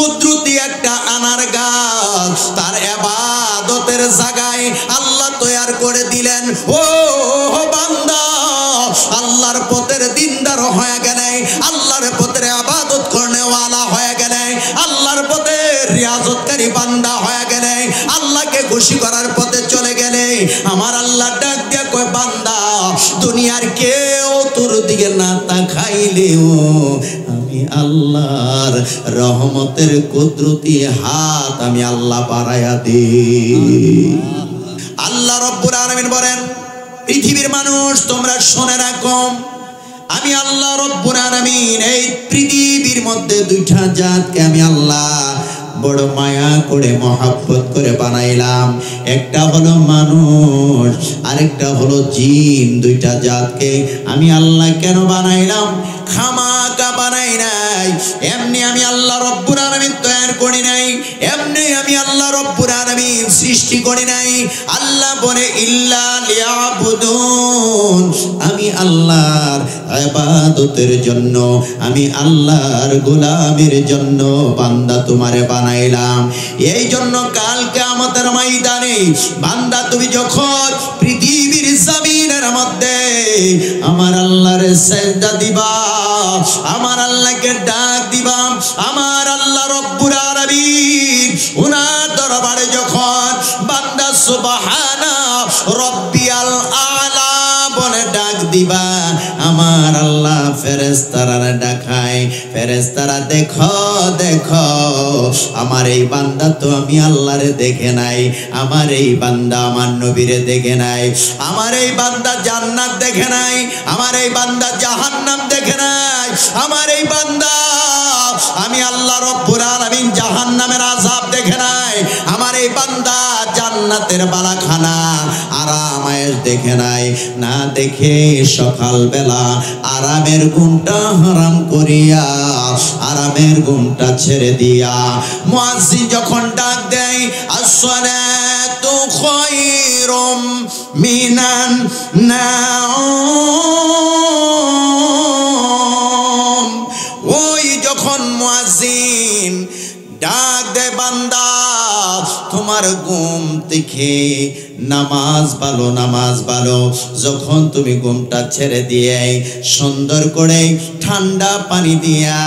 কুদরতি একটা আনার গাছ তার ইবাদতের জায়গায় আল্লাহ তৈরি করে দিলেন। ও বান্দা, আল্লাহর পথের দিনদার হয়ে গেলে, আল্লাহর পথের ইবাদত করনেওয়ালা হয়ে গেলে, আল্লাহর পথের রিয়াজতকারী বান্দা হয়ে গেলে, আল্লাহকে খুশি করার পথে চলে গেলে, আমার আল্লাহ ডাক দিয়া কয়, বান্দা দুনিয়ার কেউ তোর দিকে না তাকাইলেও আমি আল্লাহর রহমতের কুদরতি হাত আমি আল্লাহ বাড়ায়া দিই। আল্লাহ রব্বুল আলামিন বলেন, পৃথিবীর মানুষ তোমরা শুনে রাখো, আমি আল্লাহ রব্বুল আলামিন এই পৃথিবীর মধ্যে দুইটা জাতকে আমি আল্লাহ বড় মায়া করে মহব্বত করে বানাইলাম। একটা হলো মানুষ, আরেকটা হলো জিন। দুইটা জাতকে আমি আল্লাহ কেন বানাইলাম? খামাকা বানাই নাই, এমনি আমি আল্লাহ রব্বুল আলামিন তৈরি করি নাই, এমনি আমি আল্লাহ রব্বুল আলামিন সৃষ্টি করি নাই। আল্লাহ বলে ইল্লা লিয়াবুদুন, আমি আল্লাহর ইবাদতের জন্য, আমি আল্লাহর গোলামের জন্য বান্দা তোমারে বানাইলাম। এই জন্য কাল কিয়ামতের ময়দানে বান্দা তুমি যখন পৃথিবীর জমিনের মধ্যে আমার আল্লাহর সিজদা দিবা, আমার আল্লাহকে ডাক দিবা, আমার আল্লাহ রব্বুল আলামিন উনার দরবারে যখন বান্দা সুবহানা রব্বিয়াল আলা বলে ডাক দিবা, আমার আল্লাহ ফেরেশতারা ডাকায়, ফেরেশতারা দেখো দেখো আমার এই বান্দা তো আমি আল্লাহরে দেখে নাই, আমার এই বান্দা আমার নবীরে দেখে নাই, আমার এই বান্দা জান্নাত দেখে নাই, আমার এই বান্দা জাহান্নাম দেখে নাই, আমার এই বান্দা আমি আল্লাহ রব্বুল আলামিন জাহান্নামের আযাব দেখে নাই, আমার এই বান্দা জান্নাতের বালাখানা আরাম আয়েশ দেখে নাই। না দেখে সকালবেলা আরামের গুণটা হারাম করিয়া, আরামের গুণটা ছেড়ে দিয়া মুয়াজ্জিন যখন ডাক দেয়, আসসালাতু খায়রুম মিনান নাওম, ওই যখন মুয়াজ্জিন ডাক দেয়, বান্দা তোমার ঘুম থেকে নামাজ ভালো, নামাজ ভালো। যখন তুমি ঘুমটা ছেড়ে দিয়ে সুন্দর করে ঠান্ডা পানি দিয়া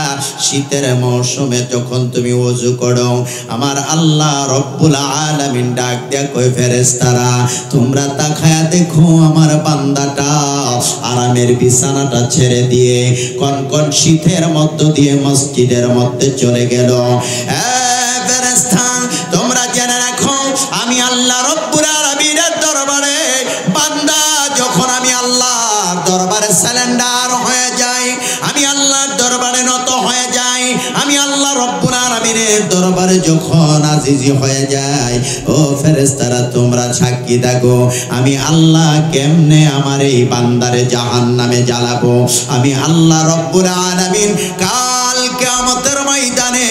শীতের মৌসুমে যখন তুমি ওযু করো, আমার আল্লাহ রব্বুল আলামিন ডাক দিয়া কই, ফেরেশতারা তোমরা তাকায়া দেখো আমার বান্দাটা আরামের বিছানাটা ছেড়ে দিয়ে কনকন শীতের মধ্য দিয়ে মসজিদের মধ্যে চলে গেল। ফেরেশতা তোমরা জেনে রাখো, আমি আল্লাহ রব্বুল আলামিনের দরবারে বান্দা যখন আমি আল্লাহর দরবারে সারেন্ডার হয়ে যাই, আমি আল্লাহর দরবারে নত হয়ে যাই, আমি আল্লাহ রব্বুল আলামিনের দরবারে যখন আজিজি হয়ে যায়, ও ফেরেশতারা তোমরা সাক্ষী থাকো, আমি আল্লাহ কেমনে আমার এই বান্দারে জাহান্নামে জ্বালাবো। আমি আল্লাহ রব্বুল আলামিন কাল কিয়ামতের ময়দানে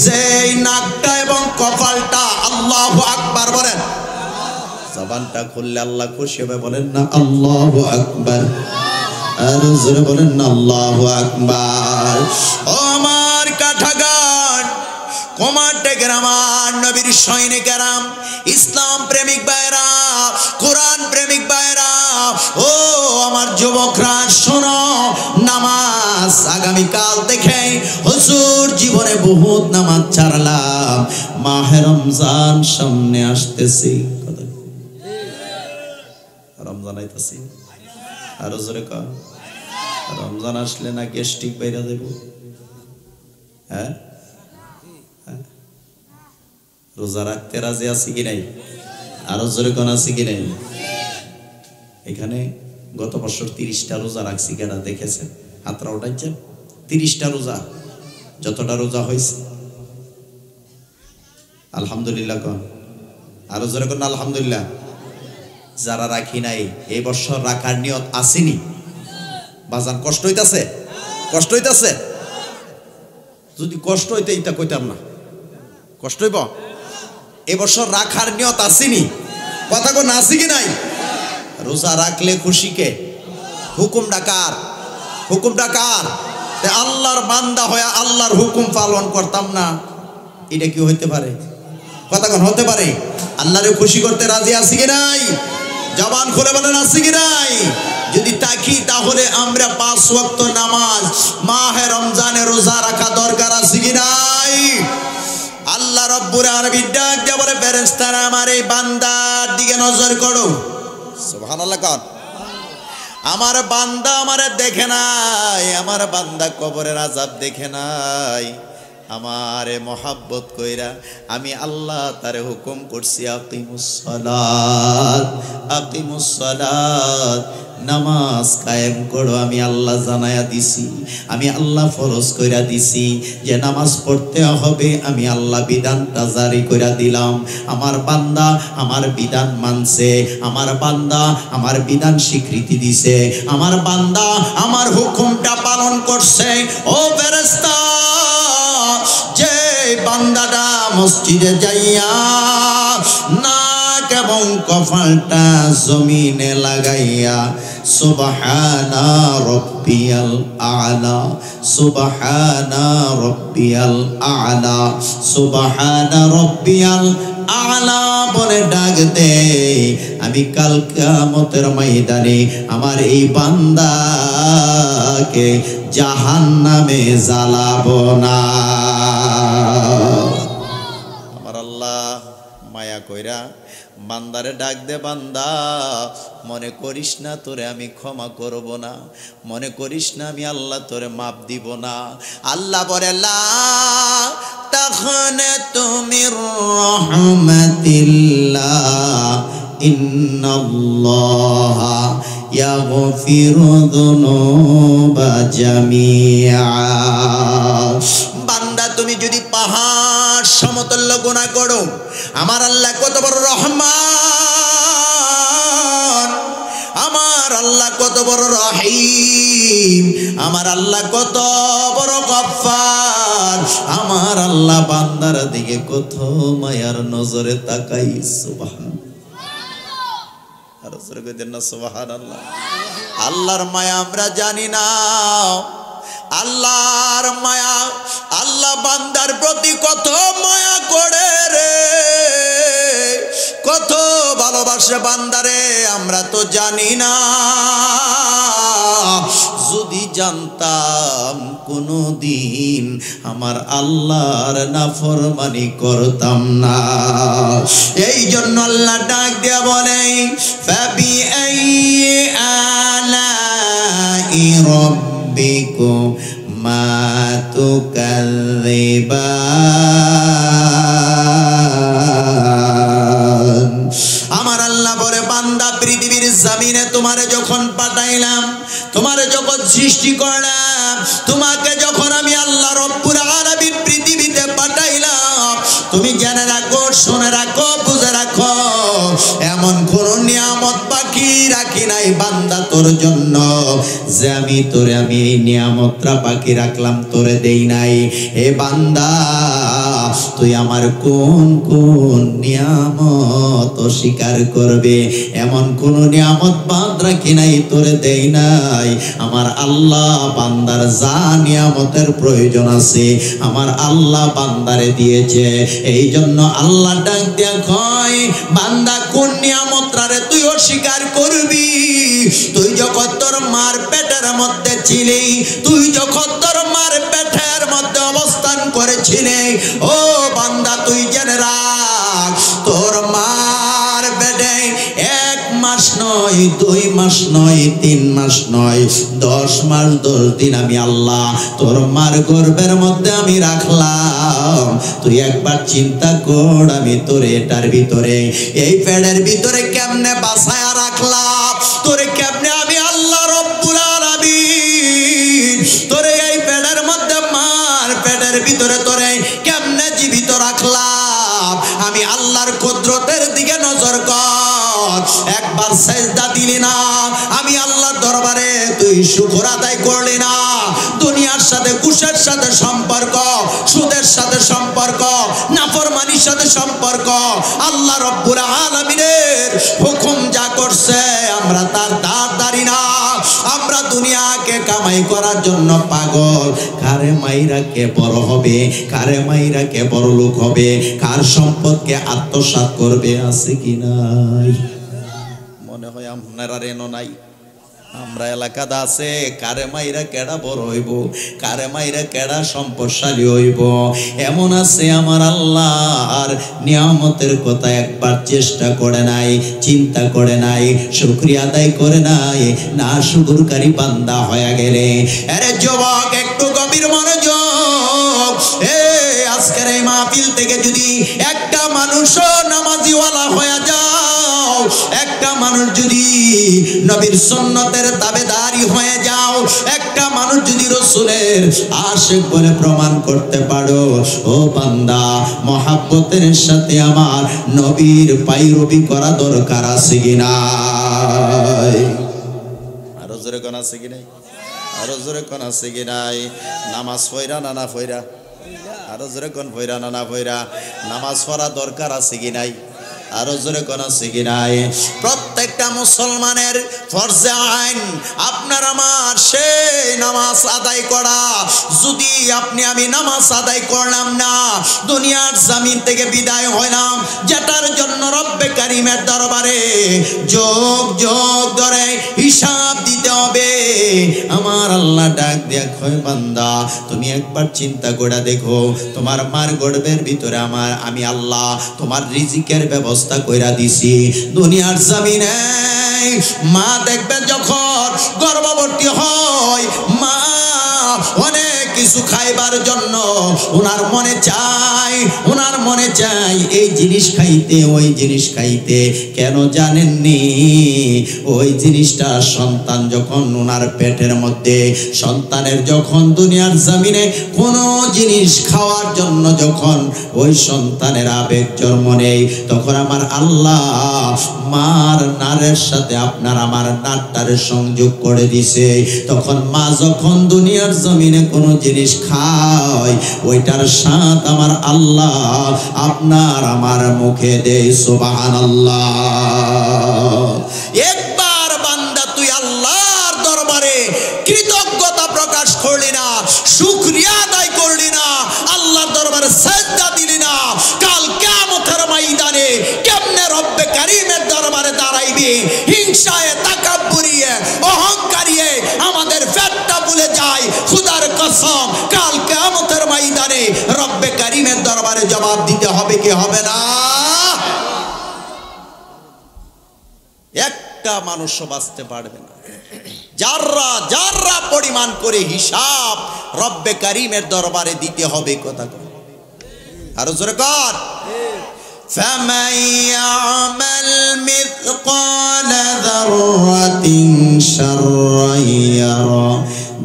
যেই নাকটা এবং কপালটা, আল্লাহু আকবার বলেন, জবানটা খুললে আল্লাহ খুশি হবে, বলেন না আল্লাহু আকবার, আর জোরে বলেন না আল্লাহু আকবার। ও আমার কাঠাগান কমান্ডে গ্রামার নবীর সৈনিকেরা, ইসলাম প্রেমিক ভাইরা, কোরআন প্রেমিক ভাইরা, ও আমার যুবকরা শোনো, নামাজ আগামীকাল দেখে হুজুর জীবনে বহুত নামাজ ছাড়লাম, মাহে রমজান সামনে আসতেছি, রমজান আইতাছি, আরো জোরে কর, রমজান আসলে না গ্যাস্ট্রিক বাইরে দেব, হ্যাঁ রোজা রাখতে রাজি আছি কি নাই, আরো জোরে কোন আছি কি নাই। এখানে গত বছর 30টা রোজা রাখছি, কেনা দেখেছেন, হাতরা উঠাইছেন, 30টা রোজা, যতটা রোজা হয়েছে আলহামদুলিল্লাহ কোন, আরো জোরে কোন আলহামদুলিল্লাহ। যারা রাখি নাই এই বছর রাখার নিয়ত আসেনি, বাজান কষ্ট হইতাছে, কষ্ট হইতাছে, যদি কষ্ট হইতে এটা কইতাম না, কষ্ট হইব। এবছর রাখার নিয়ত আসেনি, কথা কোন আসি কি নাই। রোজা রাখলে খুশি কে? হুকুম ডাকার, হুকুম ডাকার। আল্লাহর বান্দা হয়ে আল্লাহর হুকুম পালন করতাম না, এটা কি হইতে পারে? কথা কোন হতে পারে? আল্লাহরে খুশি করতে রাজি আছি কি নাই? জবান খুলে বলেন আছি কি নাই? যদি তাকি তাহলে আমরা 5 ওয়াক্ত নামাজ মাহে রমজানে রোজা রাখা দরকার আছে কি নাই? আল্লাহ রাব্বুল আলামিন ডাক দিয়ে বলে ফেরেশতারা আমার এই বান্দার দিকে নজর করো। সুবহানাল্লাহ কান। আমার বান্দা আমারে দেখে নাই, আমার বান্দা কবরের আযাব দেখে নাই, আমারে মহাব্বত কইরা আমি আল্লাহ তারে হুকুম করছি আকিমুস সালাত, নামাজ কায়েম করো। আমি আল্লাহ জানায়া দিছি, আমি আল্লাহ ফরজ কইরা দিছি যে নামাজ পড়তে হবে। আমি আল্লাহ বিধানটা জারি কইরা দিলাম। আমার বান্দা আমার বিধান মানছে, আমার বান্দা আমার বিধান স্বীকৃতি দিছে, আমার বান্দা আমার হুকুমটা পালন করছে। ও ফেরেশতা, যে বান্দাটা মসজিদে যাইয়া নাক এবং কপালটা জমিনে লাগাইয়া সুবহানা রাব্বিয়াল আ'লা, সুবহানা রাব্বিয়াল আ'লা, সুবহানা রাব্বিয়াল আ'লা বলে ডাক দে, আমি কাল কিয়ামতের ময়দানে আমার এই বান্দাকে জাহান্নামে জ্বালাবো না। আমার আল্লাহ মায়া কইরা বান্দারে ডাক দে, বান্দা মনে করিস না তোরে আমি ক্ষমা করব না, মনে করিস না আমি আল্লাহ তোরে মাপ দিব না। আল্লাহ বলে লা তাখনাতু মির রাহমাতিল্লাহ ইন্নাল্লাহা ইয়াগফিরু যুনুবা জামিআ। বান্দা তুমি যদি পাহাড় সমতুল্য গুনাহ করো, আমার আল্লাহ কত বড় রহমান, আমার আল্লাহ কত বড় রহিম, আমার আল্লাহ কত বড় গফফার, আমার আল্লাহ বান্দার দিকে কত মায়ার নজরে তাকাই। সুবহানাল্লাহ, আর জোরে কইতেন না সুবহানাল্লাহ। আল্লাহর মায়া আমরা জানি না, আল্লাহর মায়া, আল্লাহ বান্দার প্রতি কত মায়া করে রে, কত ভালোবাসে বান্দারে আমরা তো জানি না। যদি জানতাম কোনদিন আমার আল্লাহর নাফরমানি করতাম না। এই জন্য আল্লাহ ডাক দিয়া বলে ফাবি আইয়ি আলাই রাব্বিকুমা তুকাযযিবান। আমার আল্লাহ বলে বান্দা পৃথিবীর জমিনে তোমারে যখন পাঠাইলাম, তোমারে যখন সৃষ্টি করলাম, তোমাকে যখন আমি আল্লাহ রব্বুল আলামিন পৃথিবীতে পাঠাইলাম, তুমি জেনে রাখো, শুনে রাখো, বুঝে রাখো, এমন কোন নিয়ামত বাকি রাখি নাই বান্দা তোর জন্য যে আমি তোরে আমি এই নিয়ামতটা বাকি রাখলাম, তোরে দেই নাই। হে বান্দা, তুই আমার কোন কোন নিয়ামত অস্বীকার করবে? এমন কোন নিয়ামত বাদ রাখি নাই, তোরে দেই নাই। আমার আল্লাহ বান্দার যা নিয়ামতের প্রয়োজন আছে আমার আল্লাহ বান্দারে দিয়েছে। এই জন্য আল্লাহ ডাক দিয়া কয় বান্দা কোন নিয়ামতটারে তুই অস্বীকার করবি? তুই যখন তোর মার পেটের মধ্যে ছিলি, তুই যখন তোর মার পেটের মধ্যে অবস্থান করেছিলি, ও বান্দা তুই জেনে রাখ, তোর মার পেটে 1 মাস নয়, 2 মাস নয়, 3 মাস নয়, 10 মাস 10 দিন আমি আল্লাহ তোর মার গর্ভের মধ্যে আমি রাখলাম। তুই একবার চিন্তা কর, আমি তোরে এটার ভিতরে, এই পেটের ভিতরে কেমনে বাঁচায়া রাখলাম, তোরে কেমনে আমি আল্লাহ রব্বুল আলামিন তোরে এই পেটের মধ্যে, মার পেটের ভিতরে তোরে কেমনে জীবিত রাখলাম। আমি আল্লাহর কুদরতের দিকে নজর কর। একবার সেজদা দিলি না, আমি আল্লাহর দরবারে তুই শুকর আদায় করলি না। দুনিয়ার সাথে, ঘুষের সাথে সম্পর্ক, সুদের সাথে সম্পর্ক, নাফরমানির সাথে সম্পর্ক, আল্লাহ রব্বুল আলামিনের হুকুম যা করছে আমরা তার দাঁড় দাঁড়ি না। আমরা দুনিয়াকে কে কামাই করার জন্য পাগল, কারে মাইরা কে বড় হবে, কারে মাইরা কে বড় লোক হবে, কার সম্পদকে আত্মসাৎ করবে, আছে কি নাই? মনে হয় আপনারা রেনো নাই, আমরা এলাকাতে আছে কারে মাইরা কেডা বড় হইব, কারে মাইরা কেডা সম্পদশালী হইব, এমন আছে আমার আল্লাহর নিয়ামতের কথা একবার চেষ্টা করে নাই, চিন্তা করে নাই, শুকরিয়া আদায় করে নাই, না শুকরকারী বান্দা হয়ে গেলে। আরে যুবক একটু গভীর মনোযোগ, আজকের এই মাহফিল থেকে যদি একটা মানুষও নামাজিওয়ালা হয়ে যাও, একটা মানুষ যদি নবীর সুন্নতের তাবেদারি হয়ে যাও, একটা মানুষ যদি রাসূলের আশিক বলে প্রমাণ করতে পারো, ও বান্দা মহব্বতের সাথে আমার নবীর পায়রবি করা দরকার আছে কি নাই? আরো জোরে কোন আছে কি নাই? আরো জোরে কোন আছে কি নাই? নামাজ পড়া না না পড়া? আরো জোরে কোন পড়া না না পড়া? নামাজ পড়া দরকার আছে কি নাই? আরো জোরে কোন আছে কি নাই? প্রত্যেকটা মুসলমানের ফরজে আইন আপনার আমার সেই নামাজ আদায় করা। যদি আপনি আমি নামাজ আদায় করলাম না, দুনিয়ার জমিন থেকে বিদায় হইলাম, যেটার জন্য রব্বে কারিমের দরবারে যোগ যোগ ধরে হিসাব দিতে হবে। আমার আল্লাহ ডাক দেয়া কয়, বান্দা তুমি একবার চিন্তা করে দেখো, তোমার মার গর্ভের ভিতরে আমি আল্লাহ তোমার রিজিকের ব্যবস্থা কইরা দিছি। দুনিয়ার জমিনে মা দেখবে যখন গর্ভবতী হয়, মা অনেক কিছু খাইবার জন্য ওনার মনে চাই এই জিনিস খাইতে, ওই জিনিস খাইতে। কেন জানেননি? ওই জিনিসটা সন্তান যখন ওনার পেটের মধ্যে, সন্তানের যখন দুনিয়ার জমিনে কোনো জিনিস খাওয়ার জন্য যখন ওই সন্তানের আবেগ জন্ম নেই, তখন আমার আল্লাহ মার নারের সাথে আপনার আমার নারটারে সংযোগ করে দিছে। তখন মা যখন দুনিয়ার জমিনে কোনো জিনিস খায়, ওইটার স্বাদ আমার আল্লাহ আপনার আমার মুখে দেয়। সুবহানাল্লাহ। একবার বান্দা তুই আল্লাহর দরবারে কৃতজ্ঞতা প্রকাশ করলি না, শুকরিয়া আদায় করলি না, আল্লাহর দরবারে সাজদা দিলি না, কাল কিয়ামতের ময়দানে কেমনে রব্বে কারীমের দরবারে দাঁড়াইবি? হিংসায়, তাকাব্বুরিয়ে, অহংকারিয়ে আমাদের পেটটা ভুলে যায়। খুদার কসম, কাল কিয়ামতের ময়দানে রব্বে কারীমের দরবারে জবাব দিতে হবে কি হবে না? একটা মানুষও বাঁচতে পারবে না। যারা যারা পরিমাণ করে হিসাব রব্বে কারীমের দরবারে দিতে হবে। কথা কর, আরো জোরে কর। فَمَن يَعْمَلْ مِثْقَالَ ذَرَّةٍ شَرًّا يَرَهُ।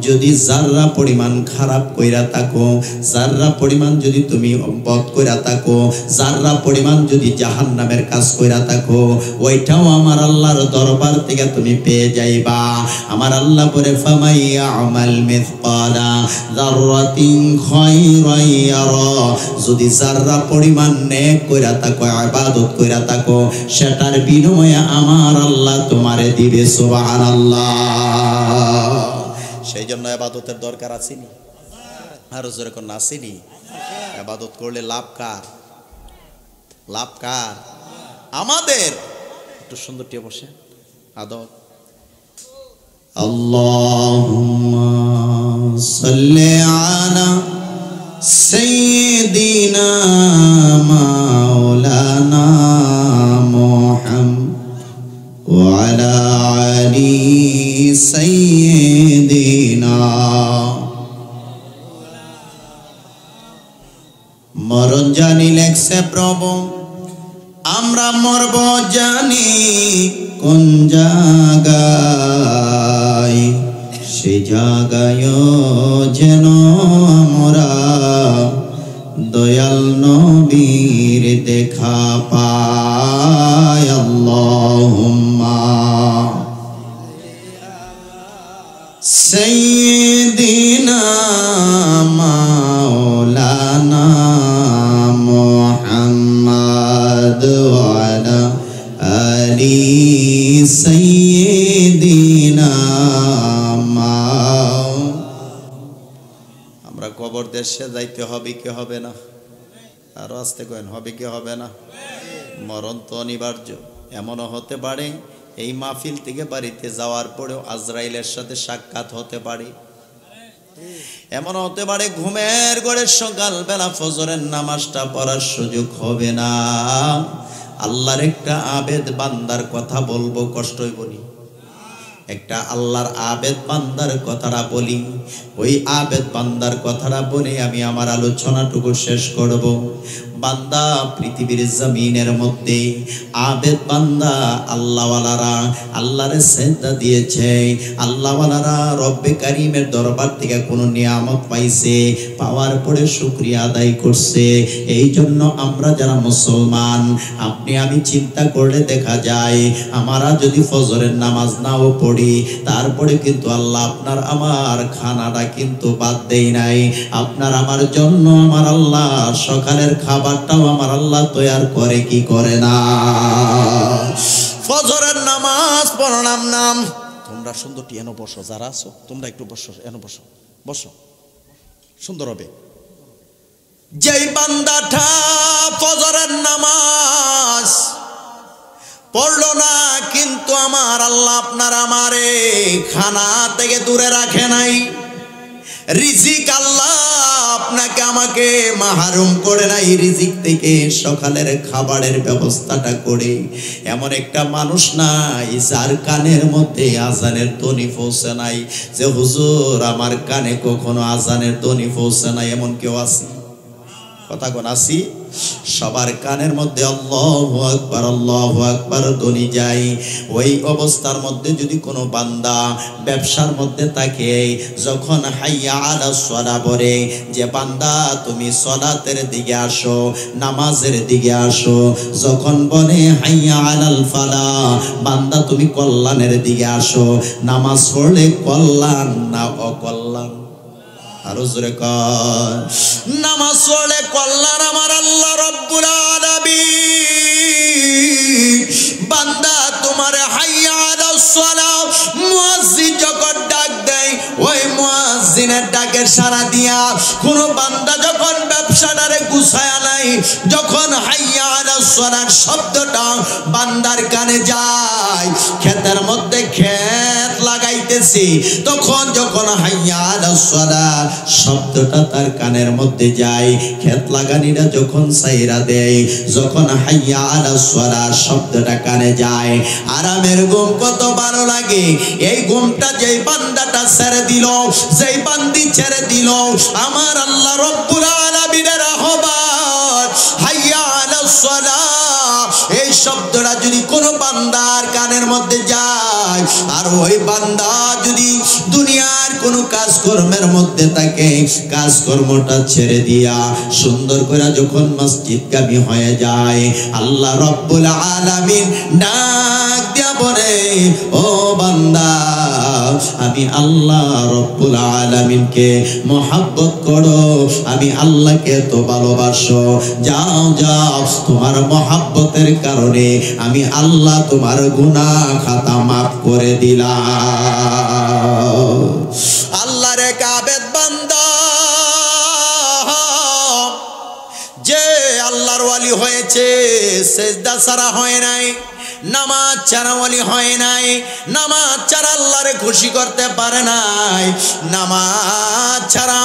যদি যারা পরিমাণ খারাপ কইরা থাকো, যারা পরিমাণ যদি তুমি বদ কইরা থাকো, যারা পরিমাণ যদি জাহান্নামের কাজ কইরা থাকো, ওইটাও আমার আল্লাহর দরবার থেকে তুমি পেয়ে যাইবা। আমার আল্লাহ বলে, ফামান ইয়ামাল মিসকালা যাররাতিন খায়রান ইয়ারা। যদি যারা পরিমাণ নেক কইরা থাকো, ইবাদত কইরা থাকো, সেটার বিনিময়ে আমার আল্লাহ তোমারে দিবে। সুবহানাল্লাহ। সেই জন্য ইবাদতের দরকার আছে নি? আর জোরে কোন আসেনি? ইবাদত করলে লাভ কার? লাভ কার? আমাদের। একটু সুন্দর টিয়ে বসে আদব। আল্লাহুম্মা সাল্লি আলা সাইয়্যিদিনা মাওলানা মুহাম্মদ ওয়া আলা আলি সাইয়্যিদিনা। মরণ জানি লেখছে প্রভু, আমরা মরব জানি কোন জায়গায়, সে জায়গায় যেন আমরা দয়াল নবীর দেখা পাই। আল্লাহুম্মা সাইয়্যিদিনা মাওলানা মুহাম্মদ ওয়া আলা আলি সাইয়্যিদিনা দেশে যাইতে হবে কি হবে না? আরো আসতে কয়েন, হবে কি হবে না? মরণ তো অনিবার্য। এমনও হতে পারে এই মাহফিল থেকে বাড়িতে যাওয়ার পরেও আজরাইলের সাথে সাক্ষাৎ হতে পারে। এমন হতে পারে ঘুমের ঘরে সকালবেলা ফজরের নামাজটা পড়ার সুযোগ হবে না। আল্লাহর একটা আবেদ বান্দার কথা বলবো, কষ্ট হইব নি? একটা আল্লাহর আবেদ বান্দার কথাটা বলি, ওই আবেদ বান্দার কথাটা বলে আমি আমার আলোচনাটুকু শেষ করব। বান্দা পৃথিবীর জমিনের মধ্যে আবেদ বান্দা আল্লাহওয়ালারা আল্লাহরে সেজদা দিয়েছে, আল্লাহওয়ালারা রব্বে কারিমের দরবার থেকে কোনো নিয়ামত পাইছে, পাওয়ার পরে শুকরিয়া আদায় করছে। এই জন্য আমরা যারা মুসলমান, আপনি আমি চিন্তা করলে দেখা যায় আমরা যদি ফজরের নামাজ নাও পড়ি, তারপরে কিন্তু আল্লাহ আপনার আমার খানাটা কিন্তু বাদ দেই নাই। আপনার আমার জন্য আমার আল্লাহ সকালের খাবারটাও আমার আল্লাহ তৈয়ার করে কি করে না? ফজরের নামাজ পড়লাম নাম। তোমরা সুন্দরটি এনো বসো, যারা আছো তোমরা একটু বসো, এনো বসো, বসো, সুন্দর হবে। যেই বান্দাটা ফজরের নামাজ পড়লো না, কিন্তু আমার আল্লাহ আপনার আমারে খানা থেকে দূরে রাখে নাই। রিজিক আল্লাহ আপনাকে আমাকে মাহরুম করে নাই রিজিক থেকে, সকালের খাবারের ব্যবস্থাটা করে। এমন একটা মানুষ নাই যার কানের মধ্যে আজানের ধ্বনি পৌঁছে নাই, যে হুজুর আমার কানে কখনো আজানের ধ্বনি পৌঁছে নাই, এমন কেউ আছে? কথা কোন আসি? সবার কানের মধ্যে আল্লাহু আকবার ধ্বনি যায়। ওই অবস্থার মধ্যে যদি কোনো বান্দা ব্যবসার মধ্যে থাকে, যখন হাইয়া আলাস সালাহ বলে যে বান্দা তুমি সালাতের দিকে আসো, নামাজের দিকে আসো, যখন বলে হাইয়া আলাল ফালাহ বান্দা তুমি কল্যাণের দিকে আসো, নামাজ পড়লে কল্যাণ না অকল্যাণ? আরো জোরে কর। নামাজ পড়লে কল্যাণ আমার আল্লাহ রব্বুল আলামিন। বান্দা তোমার হাইয়া আলাস সালাহ মুয়াজ্জিন যখন ডাক দেয়, ওই মুয়াজ্জিনের ডাকের সাড়া দিয়া কোন বান্দা যখন ব্যবসাটারে গুছায়া নাই, যখন হাইয়া আলাস সালাহ শব্দটা বান্দার কানে যায়, ক্ষেতের মধ্যে ক্ষেত লাগাইতেছি, তখন যখন হাইয়া আলাস সালাহ শব্দটা তার কানের মধ্যে যায়, ক্ষেত লাগানিরা যখন সাইরা দেয়, যখন হাইয়া আলাস সালাহ শব্দটা কানে যায়, আরামের ঘুম কত ভালো লাগে। এই ঘুমটা যেই বান্দাটা ছেড়ে দিল, যেই বান্দি ছেড়ে দিল, আমার আল্লাহ রব্বুল আলামিনের আহ্বান হাইয়া আলাস সালাহ, এই শব্দটা যদি কোনো বান্দার কানের মধ্যে যায়, আর ওই বান্দা যদি দুনিয়ার কোনো কাজকর্মের মধ্যে থাকে, কাজকর্মটা ছেড়ে দিয়া সুন্দর করে যখন মসজিদগামী হয়ে যায়, আল্লাহ রব্বুল আলামিন ডাক দিয়া বলে, ও বান্দা আমি আল্লাহ রব্বুল আলামিনকে মহব্বত করো, আমি আল্লাহকে তো ভালোবাসো, যাও যাও তোমার মহব্বতের কারণে আমি আল্লাহ তোমার গুনাহ খাতা মাফ করে দিলাম। আল্লাহর এক আবেদ বান্দা যে আল্লাহর ওয়ালি হয়েছে, সেজদা ছাড়া হয় নাই, নামাজ ছাড়া ওয়ালি হয় নাই, নামাজ ছাড়া আল্লাহরে খুশি করতে পারে নাই, নামাজ ছাড়া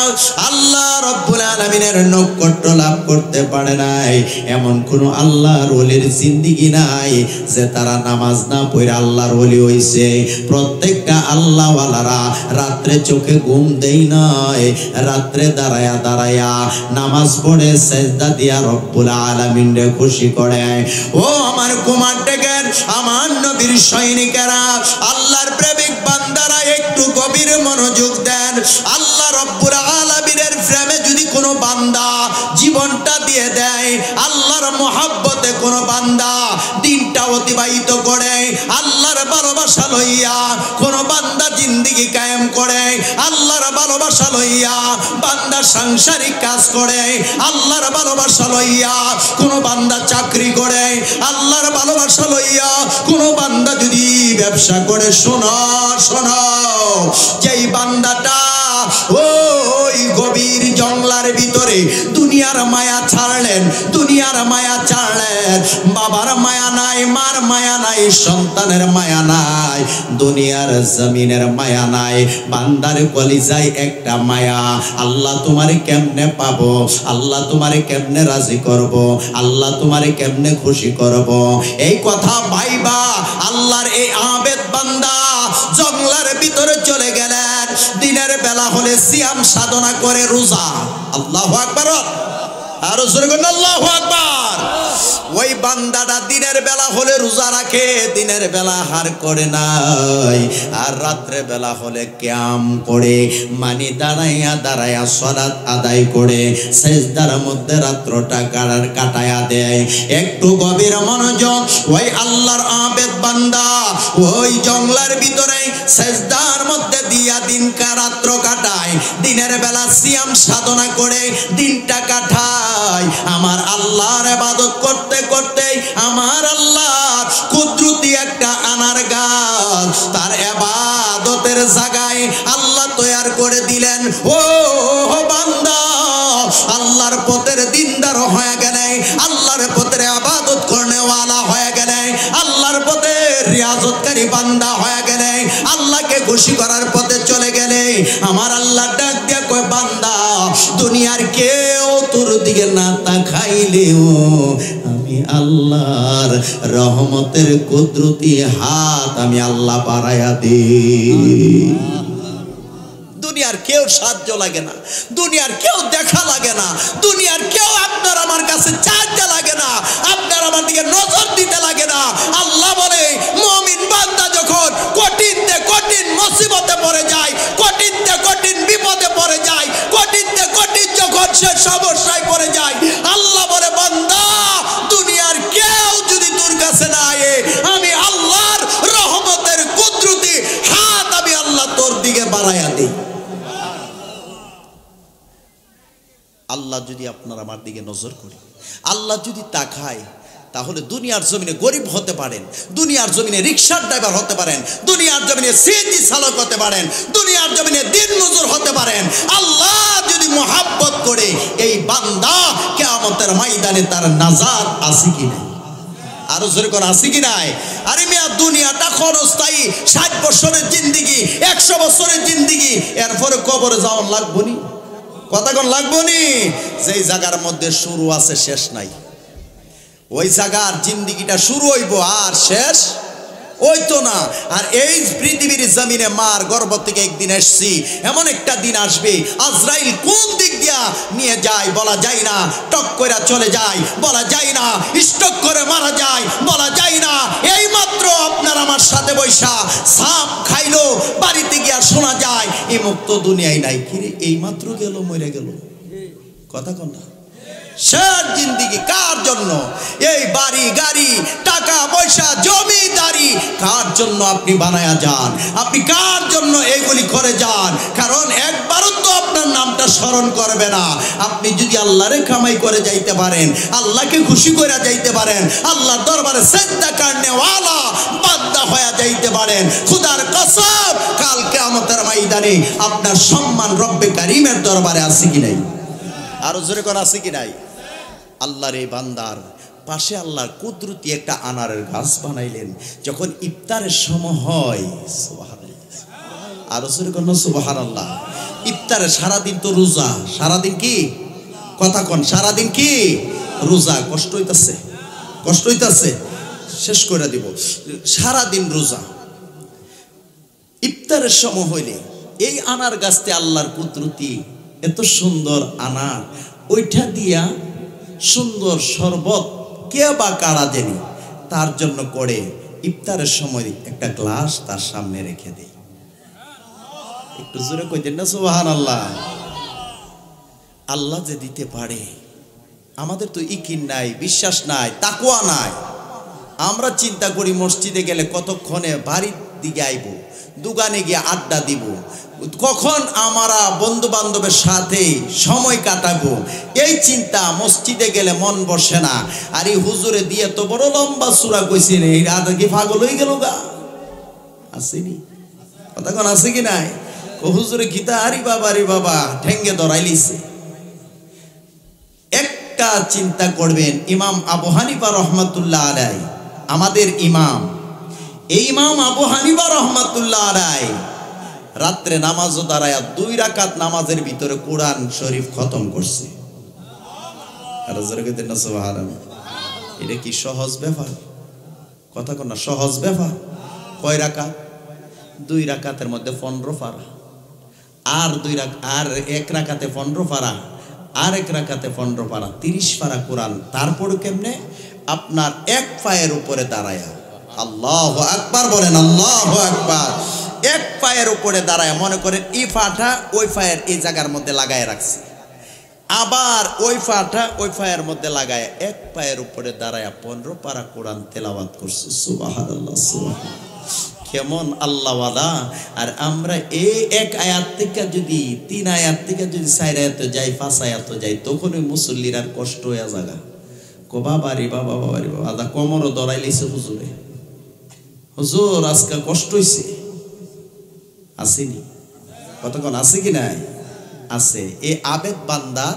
আল্লাহ রব্বুল আলামিনের নৈকট্য লাভ করতে পারে নাই। এমন কোন আল্লাহর ওলির জিন্দেগি নাই যে তারা নামাজ না পড়ে আল্লাহর ওলি হইছে। প্রত্যেকটা আল্লাহওয়ালারা রাত্রে চোখে ঘুম দেই নাই, রাত্রে দাঁড়ায়া দাঁড়ায়া নামাজ পড়ে সেজদা দিয়া রব্বুল আলামিনকে খুশি করে। ও আমার কুমার ডেকের আমার নবীর সৈনিকেরা, আল্লাহর প্রেমিক বান্দারা একটু গভীর মনোযোগ দেন। আল্লাহ রব্বুল আলামিনের প্রেমে যদি কোনো বান্দা জীবনটা দিয়ে দেয়, আল্লাহর মহব্বতে কোনো বান্দা দিনটা অতিবাহিত করে, আল্লাহর ভালোবাসা লইয়া কোনো বান্দা জিন্দেগি কায়েম করে, আল্লাহর ভালোবাসা লইয়া বান্দা সাংসারিক কাজ করে, আল্লাহর ভালোবাসা লইয়া কোনো বান্দা চাকরি করে, আল্লাহর ভালোবাসা লইয়া কোনো বান্দা যদি ব্যবসা করে, শোনো শোনো, যেই বান্দাটা ওই গভীর জঙ্গলার ভিতর দুনিয়ার মায়া ছাড়লেন, দুনিয়ার মায়া ছাড়লেন। বাবার মায়া নাই, মার মায়া নাই, সন্তানের মায়া নাই, দুনিয়ার জমিনের মায়া নাই। বান্দার কলিজায় একটা মায়া, আল্লাহ তোমারে কেমনে পাবো, আল্লাহ তোমারে কেমনে রাজি করব, আল্লাহ তোমারে কেমনে খুশি করব। এই কথা ভাইবা আল্লাহর এই আবেদ বান্দা জঙ্গলের ভিতরে চলে গেলেন। দিনের বেলা হলে সিয়াম সাধনা করে রোজা। আল্লাহু আকবার, আর জোরে বলেন আল্লাহু আকবার। ওই বান্দাটা দিনের বেলা হলে রোজা রাখে, দিনের বেলা হার করে নাই, আর রাত্রে বেলা হলে কিয়াম করে, মানে দাঁড়াইয়া দাঁড়াইয়া সালাত আদায় করে সিজদার মধ্যে রাত্রটা কাটায়া দেয়। একটু গভীর মনোযোগ, ওই আল্লাহর আবেদ বান্দা ওই জঙ্গলের ভিতরে সিজদার মধ্যে দিয়া দিন রাত্র কাটায়, দিনের বেলা সিয়াম সাধনা করে দিনটা কাটায়। আমার আল্লাহর ইবাদত করতে করতে আমার আল্লাহ কুদরতি একটা আনার গাছ তার ইবাদতের জায়গায় আল্লাহ তৈয়ার করে দিলেন। ও বান্দা, আল্লাহর পথের দিনদার হয়ে গেলে, আল্লাহর পথের ইবাদত করনেওয়ালা হয়ে গেলে, আল্লাহর পথের রিয়াজতকারী বান্দা হয়ে গেলে, আল্লাহকে খুশি করার পথে চলে গেলে, আমার আল্লাহ ডাক দিয়া কয়, বান্দা দুনিয়ার কেউ তোর দিকে না তাকাইলেও আমি আল্লাহর রহমতের কুদরতি হাত আমি আল্লাহ বাড়াইয়া দিই। দুনিয়ার কেউ সাহায্য লাগে না, দুনিয়ার কেউ দেখা লাগে না, দুনিয়ার কেউ আপনার আমার কাছে চাইতে লাগে না, আপনার আমার দিকে নজর দিতে লাগে না। আল্লাহ বলে, মুমিন বান্দা যখন কঠিনতে কঠিন মুসিবতে পড়ে যায়, কঠিনতে কঠিন বিপদে পড়ে যায়, কঠিনতে কঠিন যখন সে সমস্যায় পড়ে যায়, আল্লাহ বলে, বান্দা দুনিয়ার কেউ যদি তোর কাছে না আয়ে, আমি আল্লাহর রহমতের কুদরতি হাত আমি আল্লাহ তোর দিকে বাড়াইয়া দিই। আল্লাহ যদি আপনার আমার দিকে নজর করে, আল্লাহ যদি তাকায়, তাহলে দুনিয়ার জমিনে গরিব হতে পারেন, দুনিয়ার জমিনে রিকশার ড্রাইভার হতে পারেন, দুনিয়ার জমিনে সিএনজি চালক হতে পারেন, দুনিয়ার জমিনে দিন মজুর হতে পারেন। আল্লাহ যদি মোহাব্বত করে, এই বান্দা কিয়ামতের ময়দানে তার নাজাত আছে কি নাই? আরো জোরে করে আছে কি নাই? আরে মিয়া, দুনিয়াটা ক্ষণস্থায়ী, 60 বছরের জিন্দেগি, 100 বছরের জিন্দেগি, এরপরে কবরে যাওয়ার লাগবো নি? কথা কোন লাগবো নি? যেই জায়গার মধ্যে শুরু আছে শেষ নাই, ওই জায়গার জিন্দেগিটা শুরু হইব আর শেষ ওই তো না। আর এই পৃথিবীর জমিনে মার গর্ভ থেকে একদিন এসছি, এমন একটা দিন আসবে আজরাইল কোন দিক দিয়া নিয়ে যায় বলা যায় না, টক করে চলে যায় বলা যায় না, স্টক করে মারা যায় বলা যায় না। এই মাত্র আপনার আমার সাথে বৈশা সাপ খাইলো, বাড়িতে গিয়া শোনা যায় এই মুক্ত দুনিয়ায় নাই, কিরে এই মাত্র গেল, মরে গেল। কথা কোন না? শেষ জিন্দেগি কার জন্য? এই বাড়ি গাড়ি টাকা পয়সা জমিদারি কার জন্য আপনি বানায়া যান? আপনি কার জন্য এইগুলি করে যান? কারণ একবারও তো আপনার নামটা স্মরণ করবে না। আপনি যদি আল্লাহরে কামাই করে যাইতে পারেন, আল্লাহকে খুশি করে যাইতে পারেন, আল্লাহর দরবারে সিজদা করনেওয়ালা বান্দা হয়ে যাইতে পারেন, খোদার কসম কাল কিয়ামতের ময়দানে আপনার সম্মান রব্বে কারীমের দরবারে আছে কি নাই? আরো জোরে করে আছে কি নাই? আল্লাহর এই বান্দার পাশে আল্লাহর কুদরতি একটা আনারের গাছ বানাইলেন। যখন ইফতারের সময় হয়, সুবহানাল্লাহ, আরো জোরে কোন সুবহানাল্লাহ। ইফতারে সারাদিন তো রোজা, সারাদিন কি কথা কোন, সারাদিন কি রোজা। কষ্ট হইতাছে, কষ্ট হইতাছে, শেষ করে দিব। সারাদিন রোজা, ইফতারের সময় হইলে এই আনার গাছতে আল্লাহর কুদরতি এত সুন্দর আনার, ওইটা দিয়া সুন্দর শরবত কে বা কারা দেনি তার জন্য করে ইফতারের সময় একটা গ্লাস তার সামনে রেখে দেই। একটু জোরে কইতেন না সুবহানাল্লাহ। আল্লাহ যে দিতে পারে, আমাদের তো ইকিন নাই, বিশ্বাস নাই, তাকওয়া নাই। আমরা চিন্তা করি মসজিদে গেলে কতক্ষণে বাড়ির দিকে আইব, দোকানে গিয়ে আড্ডা দিব, কখন আমরা বন্ধু বান্ধবের সাথে সময় কাটাবো, এই চিন্তা মসজিদে গেলে মন বসে না। আর এই হুজুরে দিয়ে তো বড় লম্বা সূরা কইছি রে, এই রাত কি পাগল হয়ে গেল গা? আসেনি কথা কোন আছে কি নাই? ও হুজুরে গীতা, আরে বাবা রে বাবা, ঠেঙ্গে ধরাইলিছে। একটা চিন্তা করবেন, ইমাম আবু হানিফা রহমাতুল্লাহ আলাইহি, আমাদের ইমাম, এই ইমাম আবু হানিফা রহমাতুল্লাহ আলাইহি রাত্রে নামাজও দাঁড়ায়া 2 রাকাত নামাজের ভিতরে কোরআন শরীফ খতম করছে। আর জোরে না সুবহানাল্লাহ। এটা কি সহজ ব্যাপার? কথা কোন না, সহজ ব্যাপার? কয় রাকাত? 2 রাকাতের মধ্যে 15 পারা, আর 1 রাকাতে 15 পারা, আর 1 রাকাতে 15 পারা, 30 পারা কোরআন। তারপর কেমনে? আপনার এক পায়ের উপরে দাঁড়ায়া, আল্লাহু আকবার বলেন, আল্লাহু আকবার। এক পায়ের উপরে দাঁড়ায়, মনে করেন এই পাটা ওই পায়ের এই জায়গার মধ্যে লাগায় রাখছে, আবার ওই পাটা ওই পায়ের মধ্যে লাগায় এক পায়ের উপরে দাঁড়ায় 15 পারা কোরআন তেলাওয়াত করছে। সুবহানাল্লাহ, সুবহানাল্লাহ। কেমন আল্লাহওয়ালা! আর আমরা এই এক আয়াত থেকে যদি 3 আয়াত থেকে যদি 4 আয়াতে যাই, 5 আয়াতে যাই, তখন ওই মুসল্লির আর কষ্ট হয়ে জায়গা। কো বাবা রে বাবা, বাবা রে বাবা, আদা কোমরও ধরাই লিছে হুজুরে। হুজুর আজকে কষ্ট হইছে, আসেনি? কতক্ষণ আছে কি নাই? আছে। এই আবেদ বান্দা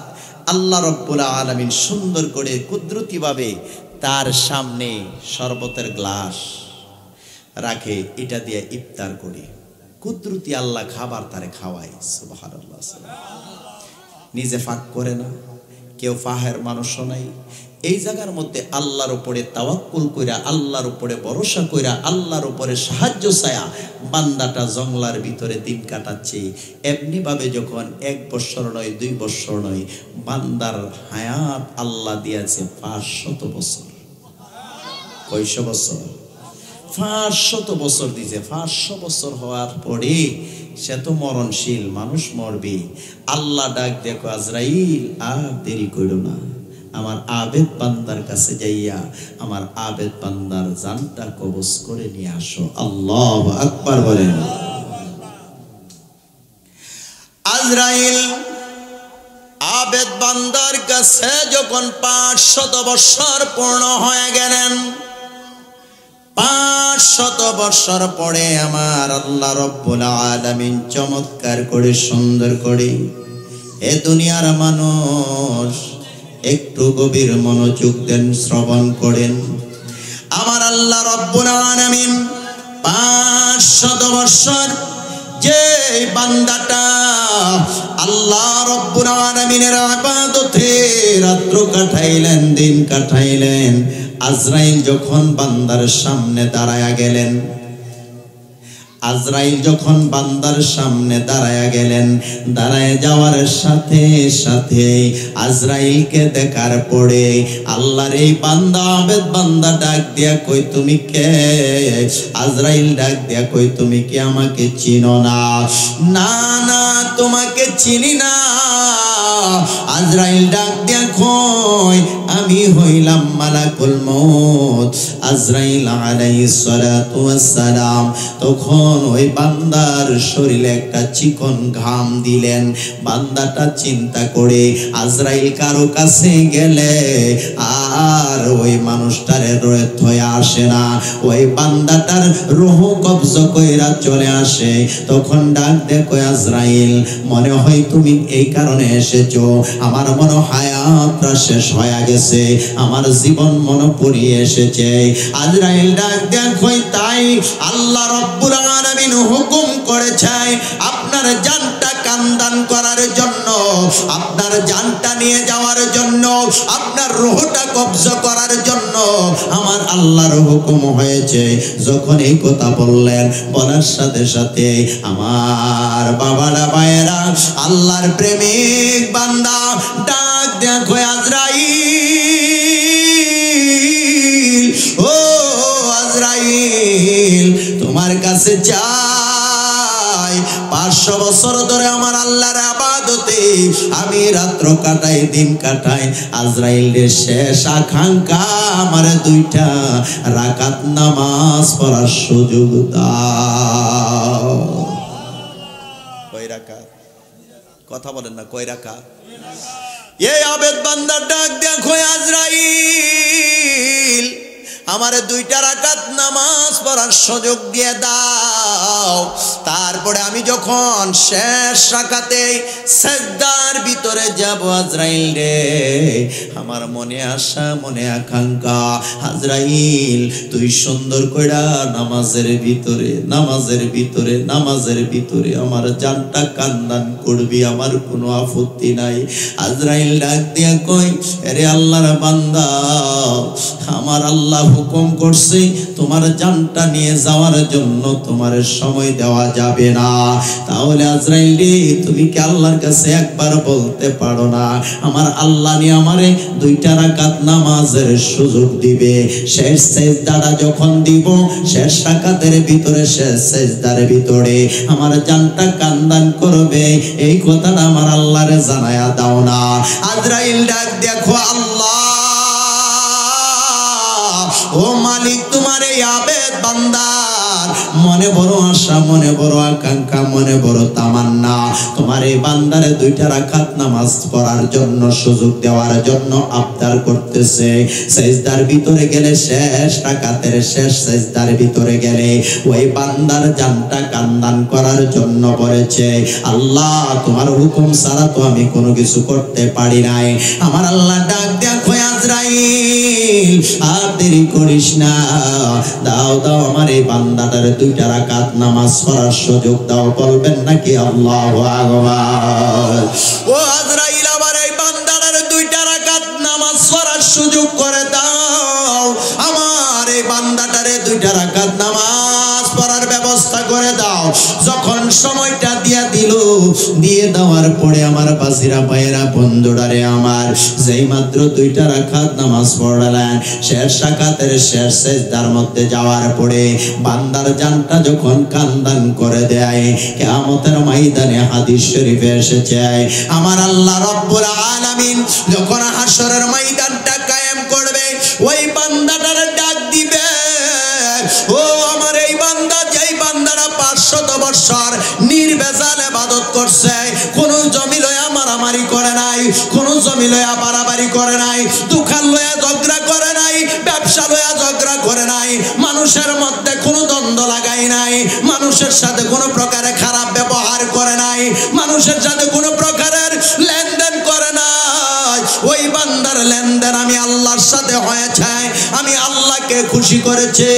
আল্লাহ রাব্বুল আলামিন সুন্দর করে কুদরতি ভাবে তার সামনে শরবতের গ্লাস রাখে, এটা দিয়ে ইফতার করে কুদরতি আল্লাহ খাবার তারে খাওয়ায়। সুবহানাল্লাহ। নিজে ফাঁক করে না, কেউ ফাহের মানুষও নাই। এই জায়গার মধ্যে আল্লাহর উপরে তাওয়াক্কুল কইরা, আল্লাহর উপরে ভরসা কইরা, আল্লাহর উপরে সাহায্য চায়া বান্দাটা জঙ্গলার ভিতরে দিন কাটাচ্ছে। এমনি ভাবে যখন 1 বছর নয়, 2 বছর নয়, বান্দার হায়াত আল্লাহ দিয়েছে 500 বছর। কয়শো বছর? 500 বছর দিয়েছে। 500 বছর হওয়ার পরে সে তো মরণশীল, মানুষ মরবে। আল্লাহ ডাক দেখো, আজরাইল আর দেরি করো না, আমার আবেদ বান্দার কাছে যাইয়া আমার আবেদ বান্দার জানটা কবজ করে নিয়ে আসো। আল্লাহু আকবার বলেন। আজরাইল আবেদ বান্দার কাছে যখন 500 বছর পূর্ণ হয়ে গেলেন, 500 বছর পরে আমার আল্লাহ রাব্বুল আলামিন চমৎকার করে, সুন্দর করে, এ দুনিয়ার মানুষ একটু গভীর মনোযোগ দেন, শ্রবণ করেন। আমার আল্লাহ রাব্বুল আলামিন 500 বছর যে বান্দাটা আল্লাহ রাব্বুল আলামিনের ইবাদতে রাত্র কাটাইলেন, দিন কাটাইলেন, আজরাইল যখন বান্দার সামনে দাঁড়ায়া গেলেন, আজরাইল যখন বান্দার সামনে দাঁড়ায়া গেলেন, দাঁড়ায় যাওয়ার সাথে সাথে আজরাইলকে দেখার পরে আল্লাহর এই বান্দা, আবেদ বান্দা ডাক দিয়া কই, তুমি কে? আজরাইল ডাক দিয়া কই, তুমি কি আমাকে চিনো না? না না, তোমাকে চিনি না। আজরাইল ডাক দিয়া কই, আমি হইলাম মালাকুল মউত আজরাইল আলাইহিস সালাতু ওয়াস সালাম। তখন ওই বান্দার শরীরে একটা চিকন ঘাম দিলেন। বান্দাটা চিন্তা করে, আজরাইল কারো কাছে গেলে আর ওই মানুষটারে রয়েত হয়ে আসে না, ওই বান্দাটার রূহ কবজ কইরা চলে আসে। তখন ডাক দেখো, আজরাইল মনে হয় তুমি এই কারণে এসেছো, আমার মনে হায়াতটা শেষ হয়ে গেছে, আমার জীবন মনে পড়িয়ে এসেছে। আজরাইল ডাক দেখো, তাই আল্লাহ রাব্বুল আলামিন হুকুম করেছে আপনার জানটা কান্দান করার জন্য, আপনার জানটা নিয়ে যাওয়ার জন্য, আপনার রূহটা কবজ করার জন্য আমার আল্লাহর হুকুম হয়েছে। যখন এই কথা বললেন, বলার সাথে সাথে আমার বাবারা, ভাইয়েরা, আল্লাহর প্রেমিক বান্দা ডাক দেখো, আজরাইল, ও আজরাইল, তোমার কাছে চাই, 500 বছর ধরে আমার আল্লাহর ইবাদতে আমি রাত্র কাটাই, দিন কাটাই। আজরাইলের শেষ আকাঙ্ক্ষা আমার 2টা রাকাত নামাজ পড়ার সুযোগ দাও। কয় রাকাত? কথা বলেন না, কয় রাকাত? এই আবেদ বান্দা ডাক দেখো, আজরাইল আমার 2টা রাকাত নামাজ পড়ার সুযোগ দিয়ে দাও। তারপরে আমি যখন শেষ রাকাতে সিজদার ভিতরে যাব আজরাইল রে, আমার মনে আশা মনে আকাঙ্ক্ষা, আজরাইল তুই সুন্দর কইরা নামাজের ভিতরে আমার জানটা কান্দান করবি, আমার কোনো আপত্তি নাই। আজরাইল ডাক দিয়া কই, আরে আল্লাহর বান্দা, আমার আল্লাহ হুকুম করছে তোমার জানটা নিয়ে যাওয়ার জন্য, তোমার সময় দেওয়া যাবে না। তাহলে আজরাইল রে, তুমি কি আল্লাহর কাছে একবার বলতে পারো না আমার আল্লাহ নিয়ে আমারে 2টা রাকাত নামাজের সুযোগ দিবে? শেষ সিজদাটা যখন দিব, শেষ রাকাতের ভিতরে, শেষ সিজদার ভিতরে আমার জানটা কান্দান করবে, এই কথাটা আমার আল্লাহরে জানায়া দাও না। আজরাইল ডাক দেখো, আল্লাহ ও মালিক, তোমার এই আবেদ বান্দার মনে বড় আশা, মনে বড় আকাঙ্ক্ষা, মনে বড় তামান্না, তোমার এই বান্দারে 2টা রাকাত নামাজ পড়ার জন্য সুযোগ দেওয়ার জন্য আবদার করতেছে। সিজদার ভিতরে গেলে, শেষ রাকাতের শেষ সিজদার ভিতরে গেলে ওই বান্দার জানটা কান্দান করার জন্য বলেছে। আল্লাহ তোমার হুকুম ছাড়া তো আমি কোনো কিছু করতে পারি নাই। আমার আল্লাহ ডাক দেখো, আজরাইল আর দেরি করিস না, দাও দাও আমার এই বান্দাটার 2টা রাকাত নামাজ পড়ার সুযোগ দাও। বলবেন নাকি আল্লাহু আকবার? ও আজরাইল, আমার এই বান্দাটার 2টা রাকাত নামাজ পড়ার সুযোগ করে দাও, আমার এই বান্দাটারে 2টা রাকাত নামাজ পড়ার ব্যবস্থা করে দাও। যখন সময়টা দিয়ে দেওয়ার পরে আমার বাজিরা ভাইয়েরা বন্ধুরারে আমার, যেই মাত্র 2টা রাকাত নামাজ পড়লেন, শেষ রাকাতের শেষ সিজদার মধ্যে যাওয়ার পরে বান্দার জানটা যখন কান্দান করে দেয়, কিয়ামতের ময়দানে হাদিস শরীফে এসেছে, আমার আল্লাহ রব্বুল আলামিন যখন হাশরের ময়দানটা কায়েম করবে, ওই বান্দাটার ডাক দিবে, ও আমার এই বান্দা, যেই বান্দারা 500 বছর নির্ভেজাল ইবাদত করছে, কোন জমি লয়া মারামারি করে নাই, কোন জমি লয়া বাড়াবাড়ি করে নাই, দোকান লয়া ঝগড়া করে নাই, ব্যবসা লয়া ঝগড়া করে নাই, মানুষের মধ্যে কোনো দ্বন্দ্ব লাগাই নাই, মানুষের সাথে কোনো প্রকারে খারাপ ব্যবহার করে নাই, মানুষের সাথে কোনো প্রকারের লেনদেন করে নাই, ওই বান্দার লেনদেন আমি আল্লাহর সাথে হয়েছে, আমি আল্লাহকে খুশি করেছে।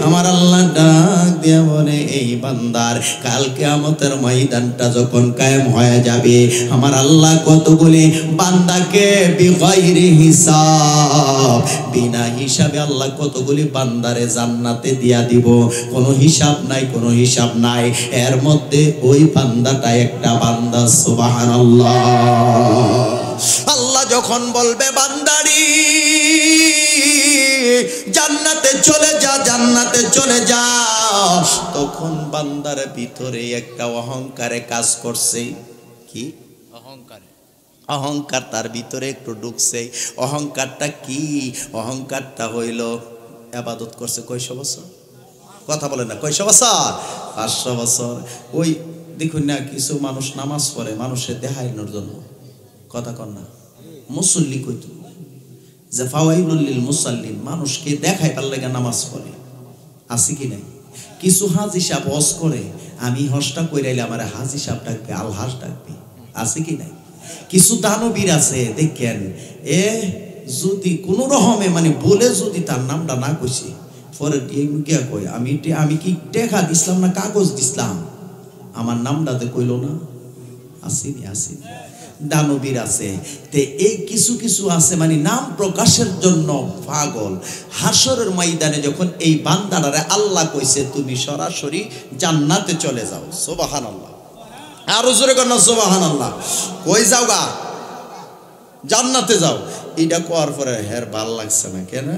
আমার আল্লাহ ডাক দিয়া বলে, এই বান্দার কাল কিয়ামতের ময়দানটা যখন কায়েম হয়ে যাবে, আমার আল্লাহ কতগুলি বান্দাকে বিগাইরি হিসাব, বিনা হিসাবে আল্লাহ কতগুলি বান্দারে জান্নাতে দিয়া দিব, কোনো হিসাব নাই, কোনো হিসাব নাই। এর মধ্যে ওই বান্দাটা একটা বান্দা। সুবহানাল্লাহ। আল্লাহ যখন বলবে বান্দারি জান্নাতে চলে যা, জান্নাতে চলে যা, তখন বান্দার ভিতরে একটা অহংকারে কাজ করছে। কি অহংকার তার ভিতরে একটু ঢুকছে। অহংকারটা কি? অহংকারটা হইল ইবাদত করছে কয়শো বছর, কথা বলে না, কয়শো বছর? 500 বছর। ওই দেখুন না, কিছু মানুষ নামাজ পড়ে মানুষের দেখানোর জন্য, কথা কন না, মুসল্লি কইতো যে ফাওয়াইলুল লিল মুসাল্লিন, মানুষকে দেখাই পার লাগে নামাজ পড়ে, আছে কি নাই? কিছু হাজি সাহেব হজ করে, আমি হজটা কইরাইলে আমার হাজি সাহেব ডাকবে, আলহাজ ডাকবে, আছে কি নাই? কিছু দানবীর আছে দেখেন, এ যদি কোন রকমে মানে বলে যদি তার নামটা না কইছে, পরে গিয়া কই আমি কি টেকা দিছিলাম না কাগজ দিছিলাম, আমার নামটাতে কইল না, আসেনি, আসেনি। দানবীর আছে। তে এই কিছু কিছু আছে মানে নাম প্রকাশের জন্য পাগল। হাসরের ময়দানে যখন এই বান্দাটারে আল্লাহ কইছে তুমি সরাসরি জান্নাতে চলে যাও, সুবহানাল্লাহ, আরো জোরে কর না সুবহানাল্লাহ, কই যাও গা? জান্নাতে যাও। এটা করার পরে হের ভাল লাগছে না, কেন?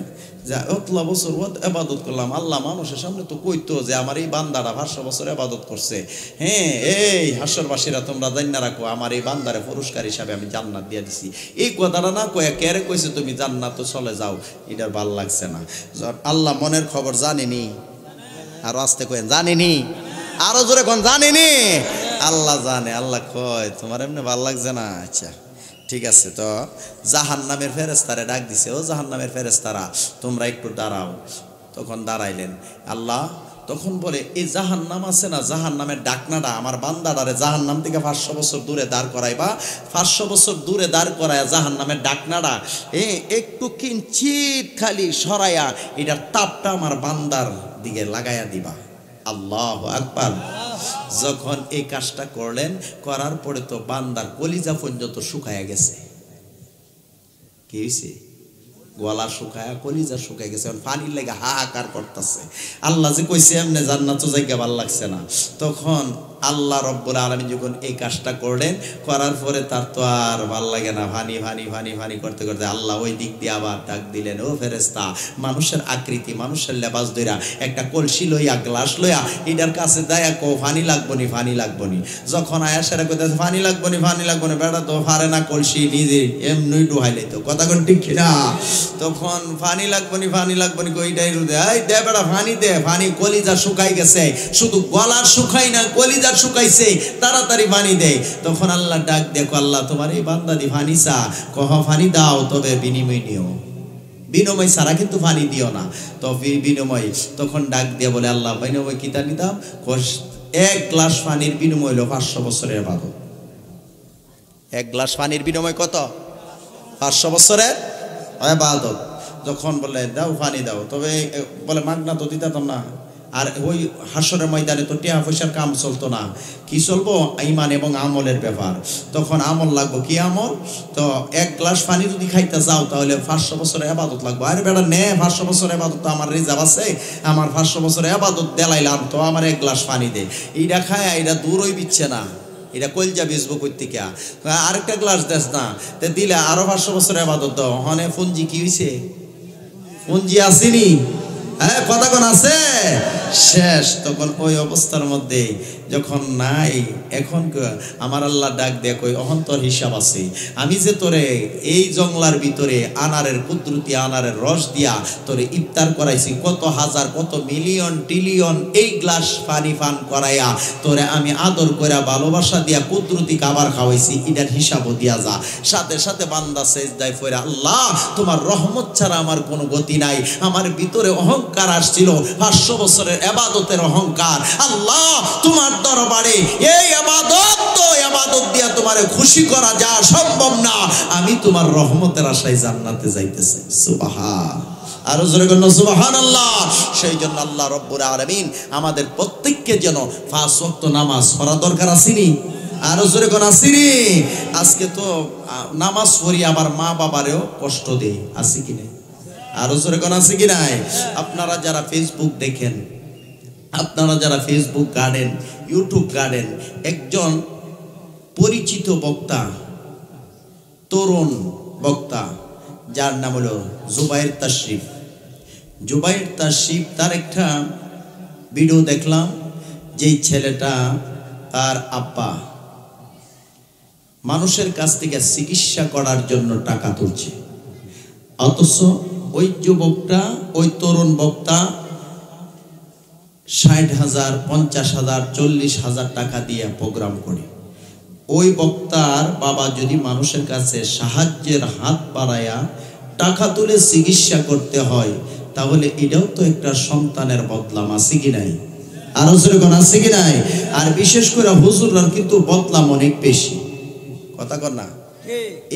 যা অতলা বছর ইবাদত করলাম, আল্লাহ মানুষের সামনে তো কইতো যে আমার এই বান্দাটা 500 বছর ইবাদত করছে, হ্যাঁ এই হাসরবাসীরা তোমরা জান্না রাখো, আমার এই বান্দারে পুরস্কার হিসাবে আমি জান্নাত দিয়ে দিছি। এই কথাটা না কয়ে কেরে কইছে তুমি জান্নাতে চলে যাও, এটা ভাল লাগছে না। আল্লাহ মনের খবর জানেনি, আরো আস্তে কয়েন জানেনি, আরো জোরে কোন জানেনি, আল্লাহ জানে। আল্লাহ কয় তোমার এমনি ভাল লাগছে না, আচ্ছা ঠিক আছে। তো জাহান্নামের ফেরেশতারে ডাক দিছে, ও জাহান্নামের ফেরেশতারা তোমরা একটু দাঁড়াও। তখন দাঁড়াইলেন। আল্লাহ তখন বলে এই জাহান্নাম আছে না, জাহান্নামের ডাকনাটা আমার বান্দাটারে জাহান্নাম থেকে 500 বছর দূরে দাঁড় করাইবা, 500 বছর দূরে দাঁড় করায়া জাহান্নামের ডাকনাটা একটু কিঞ্চিত খালি সরাইয়া এটার তাপটা আমার বান্দার দিকে লাগাইয়া দিবা। আল্লাহু আকবার। যখন এই কাজটা করলেন, করার পরে তো বান্দার কলিজা পর্যন্ত শুকায়া গেছে। কি হয়েছে? গলা শুকায়া কলিজা শুকায় গেছে, পানির লেগে হাহাকার করতেছে। আল্লাহ যে কইছে এমনি জান্নাত জায়গা ভাল লাগছে না। তখন আল্লাহ রব্বুল আলামিন যখন এই কাজটা করলেন, করার পরে তার তো আর ভাল লাগে না, ভানি ভানি ভানি ভানি করতে করতে আল্লাহ ওই দিক দিয়ে আবার ডাক দিলেন, ও ফেরেশতা, মানুষের আকৃতি, মানুষের লেবাস ধইরা একটা কলসি লইয়া, গ্লাস লইয়া এটার কাছে দায়া কো পানি লাগবনি, পানি লাগবনি। যখন আয়াসারা কইতাছে পানি লাগবনি, পানি লাগবনি, বেটা তো পারে না কলসি নিজে এমনি ডুহাইলে তো কথা কোন ঠিক কিনা। তখন পানি লাগবনি, পানি লাগবনি কইটাই রুদে, এই দে বেটা পানি দে, পানি কলিজা শুকাই গেছে, শুধু গলার শুকাই না কলিজা শুকাইছে, তাড়াতাড়ি পানি দে। তখন আল্লাহ ডাক দেখো, আল্লাহ তোমার এই বান্দা দি পানি চা, কহ পানি দাও, তবে বিনিময় নিও, বিনিময় ছাড়া কিন্তু পানি দিও না। তো বিনিময় তখন ডাক দিয়ে বলে, আল্লাহ বিনিময় কিতা নিতাম? এক গ্লাস পানির বিনিময় হলো 500 বছরের ইবাদত। এক গ্লাস পানির বিনিময় কত? 500 বছরের ইবাদত। যখন বলে দাও পানি দাও, তবে বলে মাগনা তো দিতাম না। আর ওই হাসরের ময়দানে তো টিয়া পয়সার কাম চলতো না, কি চলবো? ঈমান এবং আমলের ব্যাপার। তখন আমল লাগবো, কি আমল? তো এক গ্লাস পানি যদি খাইতে যাও তাহলে 500 বছরের ইবাদত লাগবে। আরে বেটা নে, 500 বছরের ইবাদত তো আমার রিজার্ভ আছে, আমার 500 বছরের ইবাদত দেলাইলাম, তো আমার এক গ্লাস পানি দে। এইটা খায় এটা দূরই বিচ্ছে না, এটা কলজা বেচবো কইতিকা, আরেকটা গ্লাস দেস না, তে দিলে আরো 500 বছরের ইবাদত দাও। হনে পুঞ্জি কি হইছে? পুঞ্জি আসেনি, হ্যাঁ কথা কোন আছে শেষ। তখন ওই অবস্থার মধ্যে যখন নাই, এখন আমার আল্লাহ ডাক দেয়, কই অহন তোর হিসাব আছে। আমি যে তোরে এই জংলার ভিতরে আনারের কুদরতি আনারের রস দিয়া তোরে ইফতার করাইছি, কত হাজার কত মিলিয়ন ট্রিলিয়ন এই গ্লাস পানি পান করাইয়া তোরে আমি আদর কইরা ভালোবাসা দিয়া কুদরতি খাবার খাওয়াইছি, এটার হিসাবও দিয়া যা। সাথে সাথে বান্দা সেজদায় পড়ে, আল্লাহ তোমার রহমত ছাড়া আমার কোনো গতি নাই। আমার ভিতরে অহংকার আসছিল, 500 বছরের ইবাদতের অহংকার। আল্লাহ তোমার দরবারে এই ইবাদত, তো ইবাদত দিয়া তোমারে খুশি করা যা সম্ভব না। আমি তোমার রহমতের আশায় জান্নাতে যাইতেছি। সুবহান, আরো জোরে বলুন সুবহানাল্লাহ। সেই জন্য আল্লাহ রব্বুল আলামিন আমাদের প্রত্যেককে যেন 5 ওয়াক্ত নামাজ পড়া দরকার আসেনি, আরো জোরে কোন আসেনি। আজকে তো নামাজ পড়ি আবার মা বাবারেও কষ্ট দেই, আছে কি নাই? আরো জোরে কোন আছে কি নাই? আপনারা যারা ফেসবুক দেখেন, আপনারা যারা ফেসবুক গার্ডেন, ইউটিউব গার্ডেন, একজন পরিচিত বক্তা, তরুণ বক্তা, যার নাম হলো জুবাইর তাশরিফ। জুবাইর তাশরিফ, তার একটা ভিডিও দেখলাম, যেই ছেলেটা তার আব্বা মানুষের কাছ থেকে চিকিৎসা করার জন্য টাকা তুলছে, অথচ ওই যুবকটা, ওই তরুণ বক্তা 60,000, 50,000, 40,000 টাকা দিয়ে প্রোগ্রাম করে। ওই বক্তার বাবা যদি মানুষের কাছে সাহায্যের হাত বাড়ায়া টাকা তুলে চিকিৎসা করতে হয়, তাহলে এটাও তো একটা সন্তানের বদলাম, আছে কি নাই? আরো সেরকম আছে কি নাই? আর বিশেষ করে হুজুররা কিন্তু বদলাম অনেক বেশি, কথা কর না।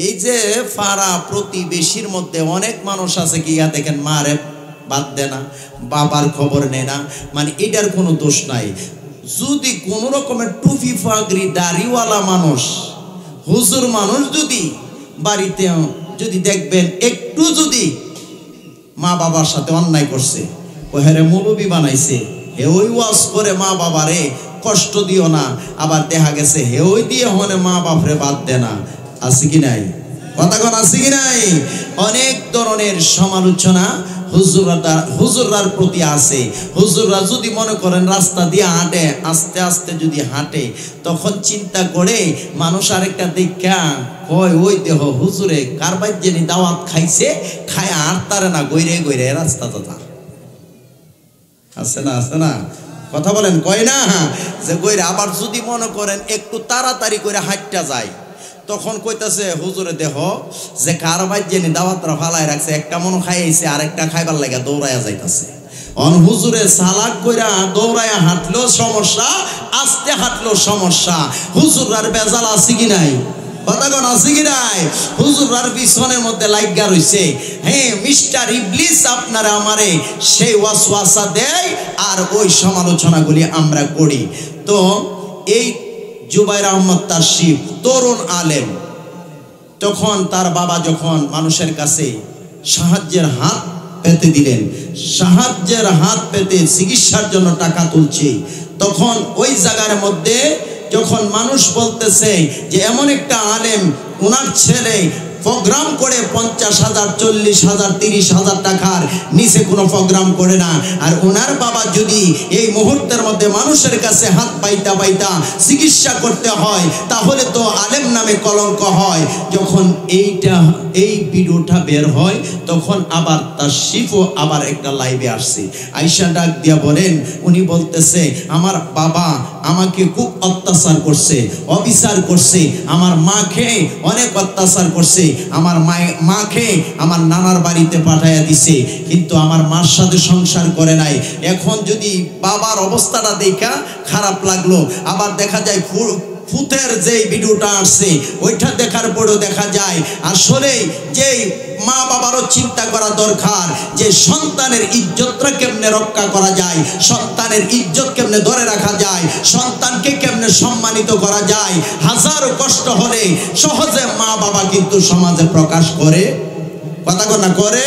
এই যে পাড়া প্রতিবেশীর মধ্যে অনেক মানুষ আছে কি, ইয়া দেখেন মারে বাদ দে না, বাবার খবর নেয় না, মানে এটার কোনো দোষ নাই। যদি কোন রকমের টুপি পাগড়ি দাড়িওয়ালা মানুষ, হুজুর মানুষ যদি বাড়িতে যদি দেখবেন একটু যদি মা বাবার সাথে অন্যায় করছে, ও হেরে মৌলবি বানাইছে, হে ওই ওয়াজ করে মা বাবারে কষ্ট দিও না, আবার দেখা গেছে হে ওই দিয়ে হনে মা বাপরে বাদ দে না, আছে কি নাই? কথা কোন আছে কি নাই? অনেক ধরনের সমালোচনা হুজুররার প্রতি আছে। হুজুররা যদি মনে করেন রাস্তা দিয়ে হাঁটে, আস্তে আস্তে যদি হাঁটে, তখন চিন্তা করে মানুষ আরেকটা দেখা কয় ওই দেহ হুজুরে কারবার জেনি দাওয়াত খাইছে, খায় হাঁটতারে না, গইরে গইরে রাস্তা তো তার আছে না, আছে না? কথা বলেন, কয় না যে গইরে। আবার যদি মনে করেন একটু তাড়াতাড়ি করে হাঁটটা যায়, তখন কইতাছে হুজুরে দেহ যে কারবার জেনে দাওয়াতরা ফালাই রাখছে, একটা মনো খাইছে আরেকটা খাইবার লাগা দৌড়াইয়া যাইতাছে। হুজুরে সালাক কইরা দৌড়ায়া হাঁটলো সমস্যা, আস্তে হাঁটলো সমস্যা। হুজুরার বেজাল আছে কি নাই? কথা কোন আছে কি নাই? হুজুরার পিছনের মধ্যে লাইগা রইছে। হ্যাঁ, মিস্টার ইবলিস আপনারা আমারে সেই ওয়াসওয়াসা দেয় আর ওই সমালোচনাগুলি আমরা করি। তো এই জুবাইর আহমদ তাশরিফ তরুণ আলেম, তখন তার বাবা যখন মানুষের কাছে সাহায্যের হাত পেতে দিলেন, সাহায্যের হাত পেতে চিকিৎসার জন্য টাকা তুলছে, তখন ওই জায়গার মধ্যে যখন মানুষ বলতেছে যে এমন একটা আলেম ওনার ছেলে প্রোগ্রাম করে 50,000, 40,000, 30,000 টাকার নিচে কোনো প্রোগ্রাম করে না, আর ওনার বাবা যদি এই মুহূর্তের মধ্যে মানুষের কাছে হাত পাইতা পাইতা চিকিৎসা করতে হয় তাহলে তো আলেম নামে কলঙ্ক হয়। যখন এই ভিডিওটা বের হয় তখন আবার তাশরিফও আবার একটা লাইভে আসছে, আয়েশা ডাক দিয়া বলেন, উনি বলতেছে আমার বাবা আমাকে খুব অত্যাচার করছে, অবিচার করছে, আমার মাকে অনেক অত্যাচার করছে, আমার মাকে আমার নানার বাড়িতে পাঠাইয়া দিছে, কিন্তু আমার মার সাথে সংসার করে নাই। এখন যদি বাবার অবস্থাটা দেখা খারাপ লাগলো, আবার দেখা যায় ফুতের যে ভিডিওটা আসছে ওইটা দেখার পরেও দেখা যায় আসলে যে মা বাবারও চিন্তা করা দরকার যে সন্তানের ইজ্জতটা কেমনে রক্ষা করা যায়, সন্তানের ইজ্জত কেমনে ধরে রাখা যায়, সন্তানকে কেমনে সম্মানিত করা যায়। হাজারো কষ্ট হলে সহজে মা বাবা কিন্তু সমাজে প্রকাশ করে, কথা না করে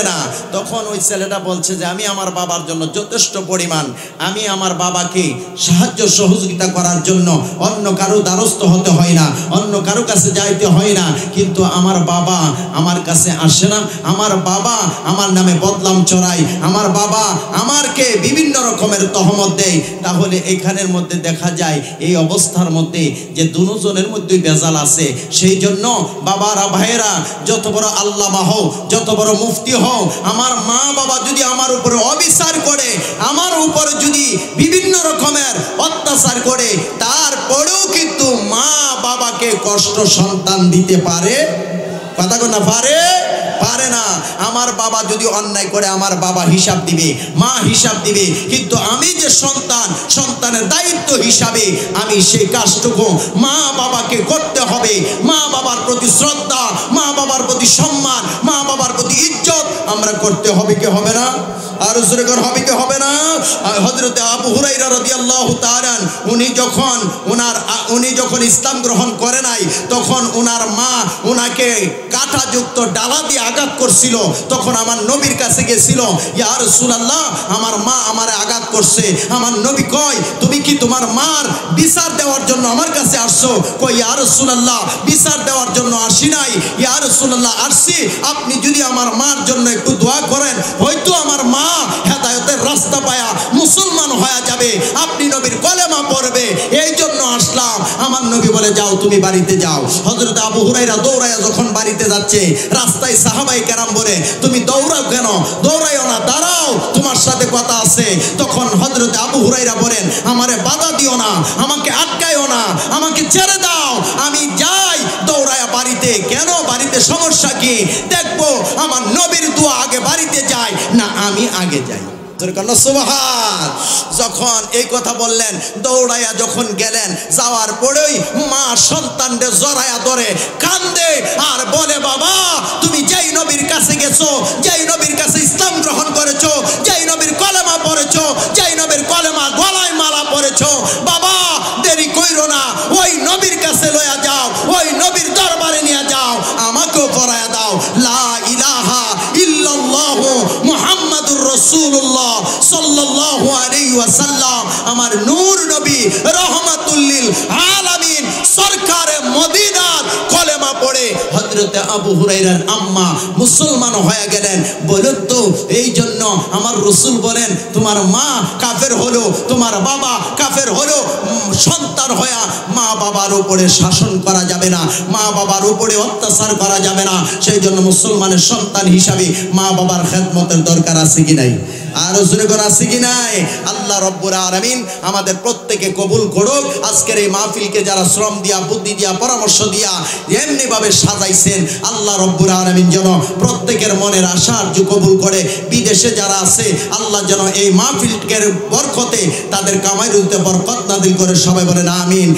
না। তখন ওই ছেলেটা বলছে যে আমি আমার বাবার জন্য যথেষ্ট পরিমাণ, আমি আমার বাবাকে সাহায্য সহযোগিতা করার জন্য অন্য কারো দ্বারস্থ হতে হয় না, অন্য কারো কাছে যাইতে হয় না, কিন্তু আমার বাবা আমার কাছে আসে না, আমার বাবা আমার নামে বদনাম চড়ায়, আমার বাবা আমারকে বিভিন্ন রকমের তহমত দেয়। তাহলে এখানের মধ্যে দেখা যায় এই অবস্থার মধ্যে যে দুজনের মধ্যে বেজাল আছে। সেই জন্য বাবারা ভাইয়েরা, যত বড় আল্লামা হও, যত বড় মুফতি হও, আমার মা বাবা যদি আমার উপরে অবিচার করে, আমার উপরে যদি বিভিন্ন রকমের অত্যাচার করে, তারপরেও কিন্তু মা বাবাকে কষ্ট সন্তান দিতে পারে, কথা না পারে না। আমার বাবা যদি অন্যায় করে আমার বাবা হিসাব দিবে, মা হিসাব দিবে, কিন্তু আমি যে সন্তানের দায়িত্ব হিসাবে আমি সেই কাজটুকু মা বাবাকে করতে হবে। মা বাবার প্রতি শ্রদ্ধা, মা বাবার প্রতি সম্মান, মা বাবার প্রতি ইজ্জত আমরা করতে হবে কি হবে না? আর জোরে করে হবে কি হবে না? হযরত আবু হুরায়রা রাদিয়াল্লাহু তাআলা উনি যখন ইসলাম গ্রহণ করে নাই, তখন ওনার মা ওনাকে কাঁটাযুক্ত ডালা দিয়ে আঘাত করছিল। তখন আমার নবীর কাছে গেছিল, ইয়া রাসূলুল্লাহ আমার মা আমারে আঘাত করছে। আমার নবী কয়, তুমি কি তোমার মার বিচার দেওয়ার জন্য আমার কাছে আসছো? কই, ইয়া রাসূলুল্লাহ বিচার দেওয়ার জন্য আসি নাই, ইয়া রাসূলুল্লাহ আসছি, আপনি যদি আমার মার জন্য একটু দোয়া করেন, হয়তো আমার মা হেদায়েতের রাস্তা পায়া মুসলমান হয়ে যাবে, আপনি নবীর কলেমা পড়বে, এই জন্য আসলাম। আমার নবী বলে, যাও তুমি বাড়িতে যাও। হযরত আবু হুরায়রা দৌড়ায়া যখন বাড়িতে যাচ্ছে, রাস্তায় সাহাবায়ে কেরাম বলে, তুমি দৌড়াও কেন? দৌড়াইও না, দাঁড়াও, তোমার সাথে কথা আছে। তখন হযরত আবু হুরায়রা বলেন, আমারে বাধা দিও না, আমাকে আটকায়ও না, আমাকে ছেড়ে দাও, আমি যাই দৌড়ায়া বাড়িতে। কেন? বাড়িতে সমস্যা কি দেখবো, আমার নবীর দোয়া আগে বাড়িতে যায় না আমি আগে যাই? যখন এই কথা বললেন, দৌড়াইয়া যখন গেলেন, যাওয়ার পরেই মা সন্তানকে জড়াইয়া ধরে কান্দে আর বলে, বাবা তুমি যেই নবীর কাছে গেছো, যেই নবীর কাছে ইসলাম গ্রহণ করেছো, যেই নবীর কলেমা পড়েছো, যেই নবীর কলেমা গলায় মালা পড়েছো, বাবা দেরি কইরো না, ওই নবীর কাছে লইয়া যাও, ওই নবীর দরবারে নিয়ে যাও, আমাকেও পড়ায়া দাও লা ইলাহা ইল্লাল্লাহু মুহাম্মাদুর রাসূলুল্লাহ সাল্লাল্লাহু আলাইহি ওয়াসাল্লাম। আমার নূর নবী রহমাতুল লিল আলামিন সরকারে মদিনার কলেমা পড়ে হযরত আবু হুরায়রার আম্মা মুসলমান হয়ে গেলেন। বলেন তো, এই জন্য আমার রাসূল বলেন, তোমার মা কাফের হলো, তোমার বাবা কাফের হলো, সন্তান হয়ে মা বাবার উপরে শাসন করা যাবে না, মা বাবার উপরে অত্যাচার করা যাবে না। সেই জন্য মুসলমানের সন্তান হিসাবে মা বাবার খেদমতের দরকার আছে কি নাই? আর জোরে করে আছে কি নাই? আল্লাহ রব্বুল আলামিন আমাদের প্রত্যেকে কবুল করুক। আজকের এই মাহফিলকে যারা শ্রম দিয়া, বুদ্ধি দিয়া, পরামর্শ দিয়া এমনি ভাবে সাজাইছেন, আল্লাহ রব্বুল আলামিন যেন প্রত্যেকের মনের আশা আরজু কবুল করে। বিদেশে যারা আছে আল্লাহ যেন এই মাহফিলকে বরকতে তাদের কামাই রুজিতে বরকত নাযিল করে। সবাই বলেন আমিন।